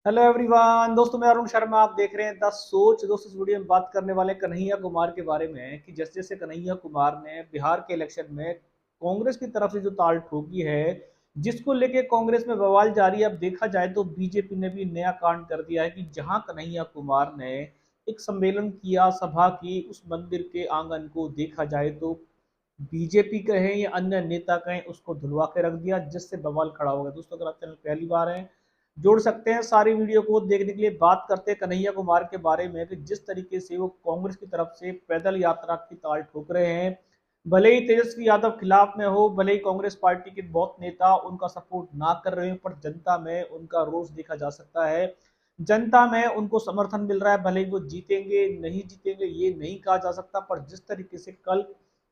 Hello everyone दोस्तों, मैं अरुण शर्मा। आप देख रहे हैं द सोच। दोस्तों, इस वीडियो में बात करने वाले कन्हैया कुमार के बारे में कि जैसे जैसे कन्हैया कुमार ने बिहार के इलेक्शन में कांग्रेस की तरफ से जो ताल ठोकी है, जिसको लेके कांग्रेस में बवाल जारी है। अब देखा जाए तो बीजेपी ने भी नया कांड कर दिया है कि जहां कन्हैया कुमार ने एक सम्मेलन किया, सभा की, उस मंदिर के आंगन को देखा जाए तो बीजेपी कहें या अन्य नेता कहें, उसको धुलवा के रख दिया, जिससे बवाल खड़ा हो गया। दोस्तों, अगर आप चैनल पहली बार हैं, जोड़ सकते हैं सारी वीडियो को देखने के लिए। बात करते हैं कन्हैया कुमार के बारे में कि जिस तरीके से वो कांग्रेस की तरफ से पैदल यात्रा की ताल ठोक रहे हैं। भले ही तेजस्वी यादव खिलाफ में हो, भले ही कांग्रेस पार्टी के बहुत नेता उनका सपोर्ट ना कर रहे हो, पर जनता में उनका रोष देखा जा सकता है। जनता में उनको समर्थन मिल रहा है। भले ही वो जीतेंगे नहीं जीतेंगे ये नहीं कहा जा सकता, पर जिस तरीके से कल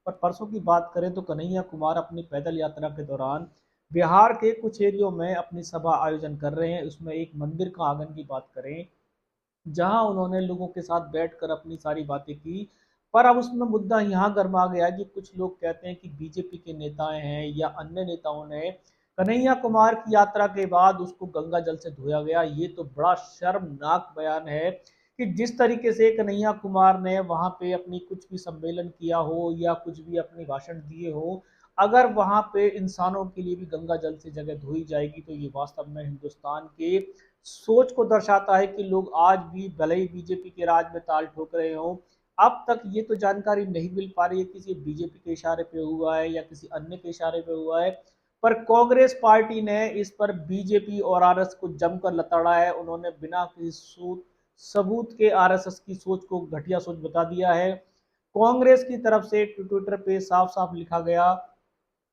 और परसों की बात करें तो कन्हैया कुमार अपनी पैदल यात्रा के दौरान बिहार के कुछ एरियो में अपनी सभा आयोजन कर रहे हैं। उसमें एक मंदिर का आंगन की बात करें, जहां उन्होंने लोगों के साथ बैठकर अपनी सारी बातें की। पर अब उसमें मुद्दा यहाँ गर्मा गया कि कुछ लोग कहते हैं कि बीजेपी के नेता हैं या अन्य नेताओं ने कन्हैया कुमार की यात्रा के बाद उसको गंगा जल से धोया गया। ये तो बड़ा शर्मनाक बयान है कि जिस तरीके से कन्हैया कुमार ने वहां पे अपनी कुछ भी सम्मेलन किया हो या कुछ भी अपनी भाषण दिए हो, अगर वहां पे इंसानों के लिए भी गंगा जल से जगह धोई जाएगी तो ये वास्तव में हिंदुस्तान के सोच को दर्शाता है कि लोग आज भी भले ही बीजेपी के राज में ताल ठोक रहे हो। अब तक ये तो जानकारी नहीं मिल पा रही है किसी बीजेपी के इशारे पे हुआ है या किसी अन्य के इशारे पे हुआ है, पर कांग्रेस पार्टी ने इस पर बीजेपी और आरएस को जमकर लताड़ा है। उन्होंने बिना किसी सबूत के आरएसएस की सोच को घटिया सोच बता दिया है। कांग्रेस की तरफ से ट्विटर पे साफ साफ लिखा गया,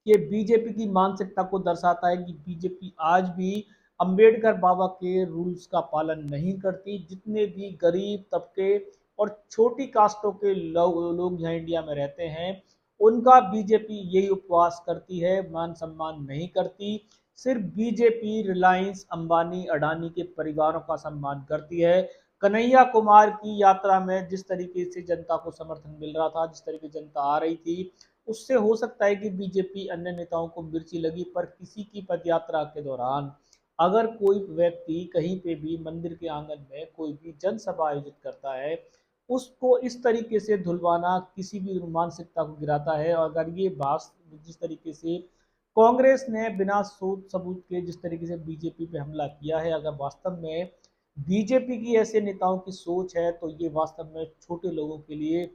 ये बीजेपी की मानसिकता को दर्शाता है कि बीजेपी आज भी अंबेडकर बाबा के रूल्स का पालन नहीं करती। जितने भी गरीब तबके और छोटी कास्टों के लोग यहाँ इंडिया में रहते हैं, उनका बीजेपी यही उपवास करती है, मान सम्मान नहीं करती। सिर्फ बीजेपी रिलायंस, अंबानी, अडानी के परिवारों का सम्मान करती है। कन्हैया कुमार की यात्रा में जिस तरीके से जनता को समर्थन मिल रहा था, जिस तरीके जनता आ रही थी, उससे हो सकता है कि बीजेपी अन्य नेताओं को मिर्ची लगी। पर किसी की पदयात्रा के दौरान अगर कोई व्यक्ति कहीं पे भी मंदिर के आंगन में कोई भी जनसभा आयोजित करता है, उसको इस तरीके से धुलवाना किसी भी मानसिकता को गिराता है। और अगर ये बात जिस तरीके से कांग्रेस ने बिना सबूत के जिस तरीके से बीजेपी पे हमला किया है, अगर वास्तव में बीजेपी की ऐसे नेताओं की सोच है तो ये वास्तव में छोटे लोगों के लिए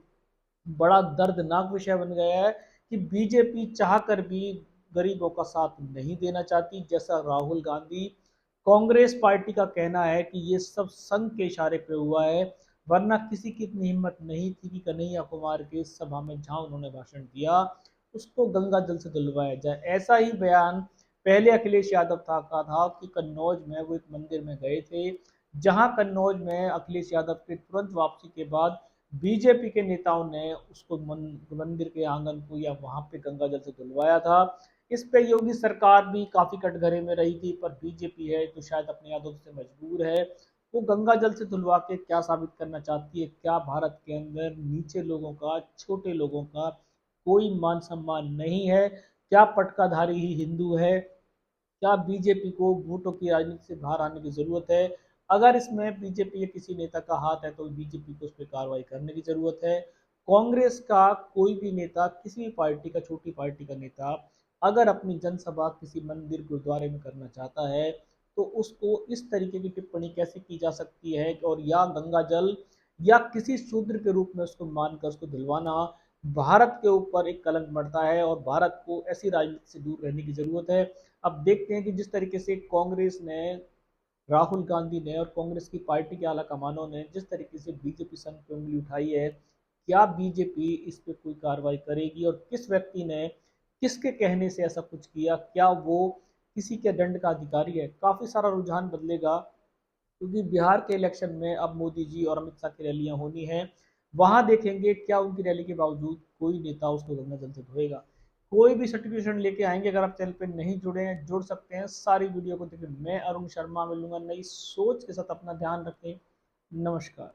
बड़ा दर्दनाक विषय बन गया है कि बीजेपी चाहकर भी गरीबों का साथ नहीं देना चाहती। जैसा राहुल गांधी, कांग्रेस पार्टी का कहना है कि ये सब संघ के इशारे पे हुआ है, वरना किसी की इतनी हिम्मत नहीं थी कि कन्हैया कुमार के सभा में जहां उन्होंने भाषण दिया उसको गंगा जल से धुलवाया जाए। ऐसा ही बयान पहले अखिलेश यादव था का था कि कन्नौज में वो एक मंदिर में गए थे, जहां कन्नौज में अखिलेश यादव के तुरंत वापसी के बाद बीजेपी के नेताओं ने उसको मंदिर के आंगन को या वहां पे गंगा जल से धुलवाया था। इस पे योगी सरकार भी काफी कटघरे में रही थी, पर बीजेपी है तो शायद अपने आदतों से मजबूर है। वो गंगा जल से धुलवा के क्या साबित करना चाहती है? क्या भारत के अंदर नीचे लोगों का, छोटे लोगों का कोई मान सम्मान नहीं है? क्या पटकाधारी ही हिंदू है? क्या बीजेपी को वोटों की राजनीति से बाहर आने की जरूरत है? अगर इसमें बीजेपी या किसी नेता का हाथ है तो बीजेपी को उस पर कार्रवाई करने की जरूरत है। कांग्रेस का कोई भी नेता, किसी भी पार्टी का, छोटी पार्टी का नेता अगर अपनी जनसभा किसी मंदिर गुरुद्वारे में करना चाहता है तो उसको इस तरीके की टिप्पणी कैसे की जा सकती है? और या गंगा जल या किसी शूद्र के रूप में उसको मानकर उसको दिलवाना भारत के ऊपर एक कलंक मढ़ता है, और भारत को ऐसी राजनीति से दूर रहने की जरूरत है। अब देखते हैं कि जिस तरीके से कांग्रेस ने, राहुल गांधी ने और कांग्रेस की पार्टी के आला कमानों ने जिस तरीके से बीजेपी संघ पे उंगली उठाई है, क्या बीजेपी इस पे कोई कार्रवाई करेगी? और किस व्यक्ति ने किसके कहने से ऐसा कुछ किया? क्या वो किसी के दंड का अधिकारी है? काफी सारा रुझान बदलेगा, क्योंकि बिहार के इलेक्शन में अब मोदी जी और अमित शाह की रैलियां होनी है। वहां देखेंगे क्या उनकी रैली के बावजूद कोई नेता उसको गंगा जल से धोएगा। कोई भी सर्टिफिकेशन लेके आएंगे। अगर आप चैनल पे नहीं जुड़े हैं, जुड़ सकते हैं सारी वीडियो को देखिए। मैं अरुण शर्मा मिलूंगा नई सोच के साथ। अपना ध्यान रखें। नमस्कार।